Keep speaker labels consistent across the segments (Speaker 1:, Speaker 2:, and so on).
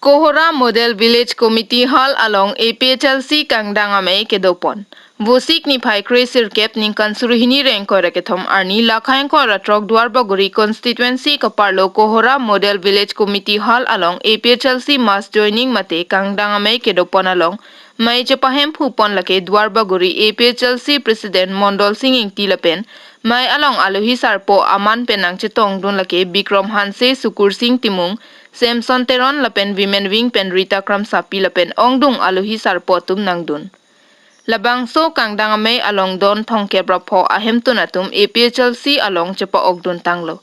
Speaker 1: Kohora Model Village Committee Hall along APHLC Kangdangamay Kedopon. Busik ni Pai Kresir Kep Ningkan Suruhini Rengko Rekethom Arni Lakhayan Ko Ratrok Dwarbaguri Constituency Kaparlo Kohora Model Village Committee Hall along APHLC Mass Joining Mate Kangdangamay Kedopon along Mai Chapahem Phupon Lake Dwarbaguri APHLC President Mondol Singing Tilapen Mai along Aluhi Sarpo Aman Penang Chetong Dun Lake Bikram Hanse Sukur Singh Timung Samson Teron Lapen Women Wing Pen Rita Kram Sapi Lapen Ongdung Aluhi Sarpo Tum Nangdun Labangso Kangdangamay along Don Thongke Brapo Ahem Tunatum APHLC along Chepa Ogdun Tanglo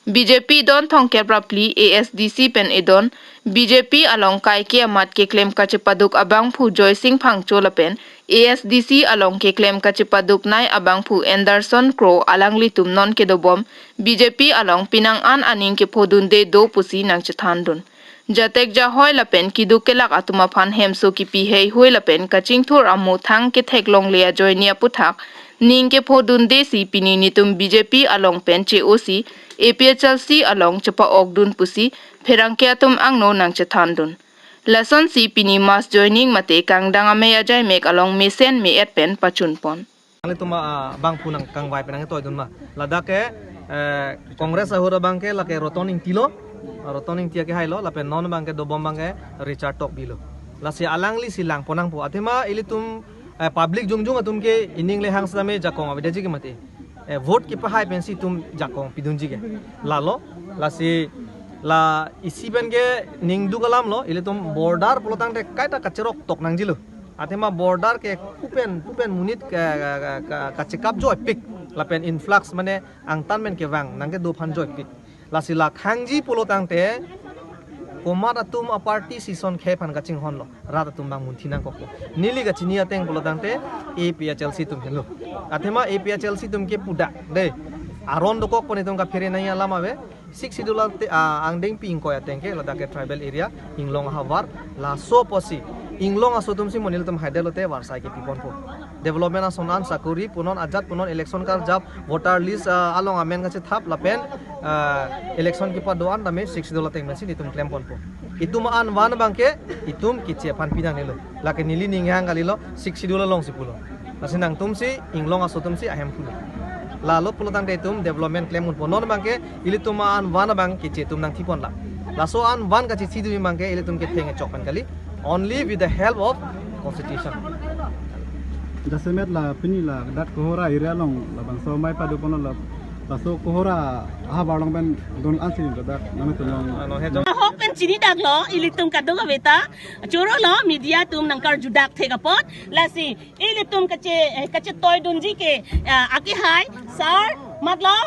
Speaker 1: BJP Don Thongke Brapli ASDC Pen Edon BJP along Kaike Amat ke claim Kachepaduk Abang Phu Joy Singh Phangcho Lapen ASDC along ke claim Kachepaduk Nai Abang Phu Anderson Crow alang litum non kedobom BJP along Pinang An aning ke Podunde do pusi nang chethandun Jatek Jahoy Lapen Kiduk kelak atumaphan hemso ki pihei hoi Lapen kaching thur amu thang ke theklong lea joy nia puthak ning ke Podunde si pini nitum BJP along pen COC APHLC along Chepa Ogdun pusi pherang ke atum angno nang chethandun Lason si pini mass joining mate Kangdangamay ajay mek along mesen me et pen pachunpon
Speaker 2: Tuma bang punang kang vai penang toy dun ma ladake kongres ahura bangke lake rotoning tilo rotoning tia ke hailo lape non bangke do bom bangke Richard Tok bilo lasi alangli silang ponang po atima ilitum public jungjung atum ke ining le hang same jakong abedaji ke mate vote ki pahai pensi tum jakong pidunji ke lalo lasi la isi ben ke ningdu kalam lo ilitum border polotang te kaita kacerok tok nangjilu Atema border ke pupen munit ka cekap joy pik lapen influx mane angtan men ke wang nangke do phan joy pik lasila khangji polotang te komar atum a party season khe phan kaching honlo rat atum bang munthina ko nili ga chini ateng polotang te APHLC tum hello atema APHLC tum ke puda de aron do kok poni tum ka fere nai alama be 6 schedule angdeng ping ko ateng ke ladake tribal area inglong hawar la so posi Inglong asotum si monil tum haidelote warsai ke pipon po development asonan sakuri punon ajat punon election kar jab voter list along amen kache thap lapen election ki padoan dame 6 dola teng masi itum claim pon po itum an wan bangke itum kiche pan pinang nilo lake nili ninghang galilo 6 dola long si pulo lasinang tum si inglong asotum si ahem pulo lalo pulo tang itum development claim pon non bangke ilitum an wan bang kiche tum nang thipon la laso an wan kache sidu bangke ilitum ke thenge chokan kali only with the help of constitution.
Speaker 3: Jasemet la pini la dat kohora area long la bang so mai padu pono la so kohora ha balong ben don ansi dat nami tulong
Speaker 4: hok pen chini dak lo ilitum kadung beta churo lo media tum nangkar judak thegapot lasi ilitum kache toy dunji ke aki hai sar matlo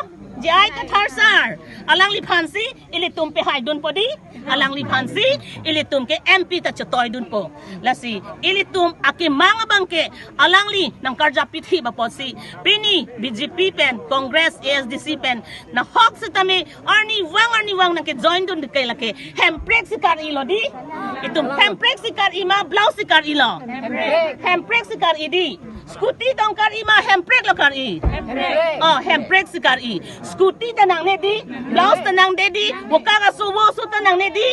Speaker 4: jai ka thar sar alang li phansi ilitum pe hai dun podi alang li phansi ilitum ke MP ta chatoy dun po lasi ilitum ake manga bangke alang li nang karja pithi ba posi pini BJP pen Congress ASDC pen na hok setame arni wang na ke join dun kai lake hemprek sikar ilo di itum hemprek sikar ima blouse sikar ilo hemprek sikar idi scooty tong kar ima hemprek lo kar i hemprek sikar i scooty tanang ne di blouse tanang de di wakaka suwo su tanang ne di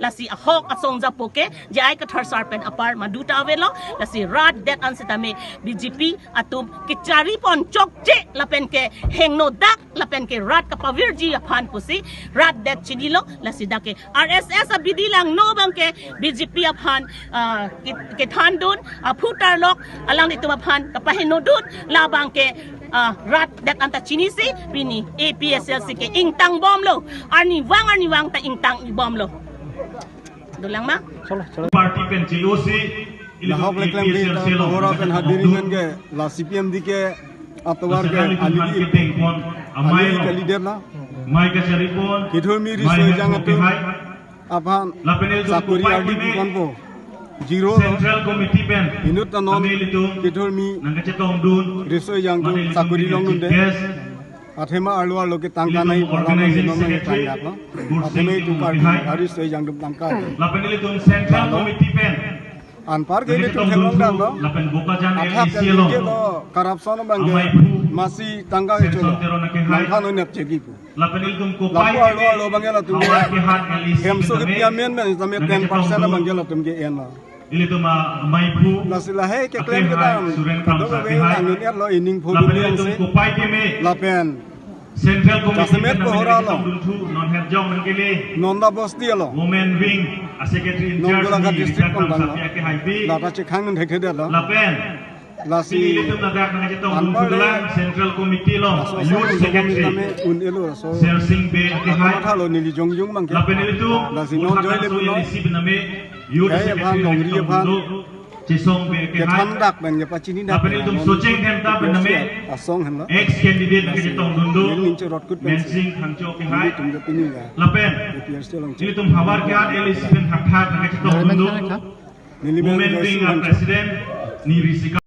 Speaker 4: lasi ahok asong japoke jai ka thar sarpen apar maduta avelo lasi rat det ansitame BJP atum kichari pon chokche lapen ke hengno dak lapen ke rat ka pavirji aphan pusi rat det chinilo lasi dake RSS abidi lang no bangke BJP aphan ke thandun aputar lok alang ditum aphan kapahinodun labang ke rat dat anta chinisi pini APHLC ke ingtang bom lo arni wang ta ingtang bom lo dulang ma
Speaker 5: party pen COC
Speaker 3: lahok leklem di kohora pen hadiringan ke la CPM di ke atwar ke alidi amai ke leader na
Speaker 5: mai ka saripon
Speaker 3: kithor mi riso jang atu aphan sakuri aldi bukan po Zero
Speaker 5: Central Committee pen
Speaker 3: inut tanon kithor mi
Speaker 5: nang chetong dun
Speaker 3: riso jang tu sakuri long dun de athema alwa loke tangka nai
Speaker 5: organizing
Speaker 3: secretary no athema tu party hari se jang dum tangka
Speaker 5: lapen itu Central Committee pen
Speaker 3: an par ke tu thelong dang no
Speaker 5: lapen bokajan
Speaker 3: athap
Speaker 5: LCL
Speaker 3: ke lo corruption bang
Speaker 5: amai
Speaker 3: masih tangga itu loh. Mangkano nep cegiku.
Speaker 5: Lapan il tum
Speaker 3: Lapu
Speaker 5: kupai
Speaker 3: alo bangela tum
Speaker 5: awal ke hat LEC
Speaker 3: hem so
Speaker 5: kami.
Speaker 3: kipia men men tame 10% bangela tum ge en lo.
Speaker 5: Ili tum maipu.
Speaker 3: La sila he ke claim ke dam. Kado be angin er lo ining phodu
Speaker 5: Lapan il
Speaker 3: yang
Speaker 5: tum
Speaker 3: se.
Speaker 5: kupai kami.
Speaker 3: Lapen
Speaker 5: Central Committee
Speaker 3: Kasemet ko hora lo.
Speaker 5: non head jong man kele.
Speaker 3: nonda bos dia lo.
Speaker 5: Women wing a secretary in charge
Speaker 3: Nonggola ka
Speaker 5: ni
Speaker 3: district kon
Speaker 5: Kam
Speaker 3: bang lo.
Speaker 5: Sapia ke haibi.
Speaker 3: La ta che khang de khede lo.
Speaker 5: Lapen
Speaker 3: La
Speaker 5: Sini
Speaker 3: si
Speaker 5: itu nadak na kita
Speaker 3: Anpar
Speaker 5: untuk
Speaker 3: le.
Speaker 5: Central Committee lo. Youth Secretary.
Speaker 3: un elo so.
Speaker 5: Sersing be ke hai.
Speaker 3: Tha lo nili jong jong bang ke.
Speaker 5: Lapen itu
Speaker 3: La si non joy le bu no.
Speaker 5: isi bename Youth
Speaker 3: Kaya bang
Speaker 5: Secretary
Speaker 3: nongri
Speaker 5: kita
Speaker 3: bang.
Speaker 5: untuk Cisong be ke
Speaker 3: Ke
Speaker 5: hai.
Speaker 3: thandak bang ye pachini dak.
Speaker 5: Lapen itu sojeng henta bename
Speaker 3: asong hen lo.
Speaker 5: ex candidate na kita dundu.
Speaker 3: Ning che rot kut ben.
Speaker 5: Mensing hangcho ke hai.
Speaker 3: Tum ge pini ga.
Speaker 5: Lapen
Speaker 3: Pier still long.
Speaker 5: ini tum hawar ke hat LEC ben hak hak na kita dundu.
Speaker 3: Nili
Speaker 5: Women
Speaker 3: ben
Speaker 5: wing president ni risika